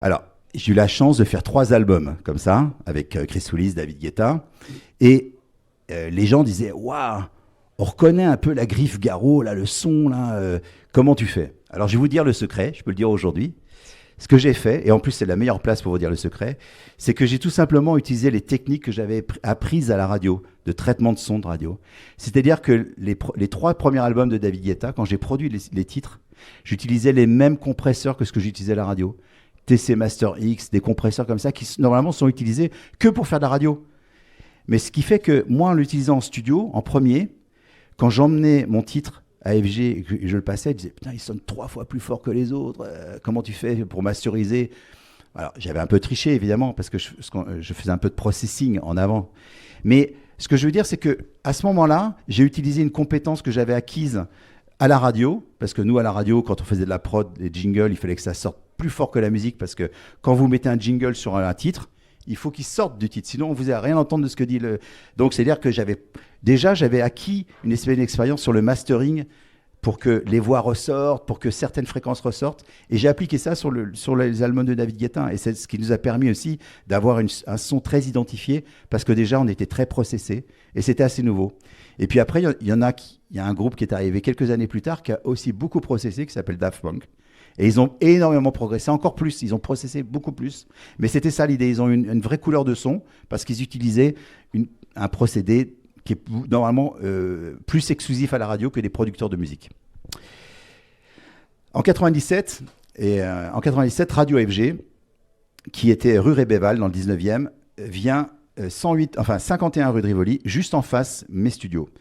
Alors, j'ai eu la chance de faire 3 albums comme ça, avec Chris Willis, David Guetta. Et les gens disaient, waouh, on reconnaît un peu la griffe Garo, là, le son, là. Comment tu fais? Alors, je vais vous dire le secret, je peux le dire aujourd'hui. Ce que j'ai fait, et en plus c'est la meilleure place pour vous dire le secret, c'est que j'ai tout simplement utilisé les techniques que j'avais apprises à la radio, de traitement de son de radio. C'est-à-dire que les 3 premiers albums de David Guetta, quand j'ai produit les titres, j'utilisais les mêmes compresseurs que ce que j'utilisais à la radio. TC Master X, des compresseurs comme ça, qui normalement sont utilisés que pour faire de la radio. Mais ce qui fait que moi, en l'utilisant en studio, en premier, quand j'emmenais mon titre à FG et que je le passais, je disais putain, il sonne 3 fois plus fort que les autres. Comment tu fais pour masteriser? Alors, j'avais un peu triché évidemment parce que je faisais un peu de processing en avant. Mais ce que je veux dire, c'est que à ce moment-là, j'ai utilisé une compétence que j'avais acquise à la radio, parce que nous à la radio, quand on faisait de la prod, des jingles, il fallait que ça sorte plus fort que la musique, parce que quand vous mettez un jingle sur un titre, il faut qu'il sorte du titre, sinon vous n'allez rien entendre de ce que dit le. Donc c'est-à-dire que j'avais acquis une espèce d'expérience sur le mastering pour que les voix ressortent, pour que certaines fréquences ressortent. Et j'ai appliqué ça sur les albums de David Guetta. Et c'est ce qui nous a permis aussi d'avoir un son très identifié, parce que déjà, on était très processé. Et c'était assez nouveau. Et puis après, il y a un groupe qui est arrivé quelques années plus tard qui a aussi beaucoup processé, qui s'appelle Daft Punk. Et ils ont énormément progressé, encore plus. Ils ont processé beaucoup plus. Mais c'était ça l'idée. Ils ont une vraie couleur de son, parce qu'ils utilisaient un procédé qui est normalement plus exclusif à la radio que des producteurs de musique. En 97, en 97, Radio FG, qui était rue Rébéval dans le 19e, vient 51 rue de Rivoli, juste en face mes studios.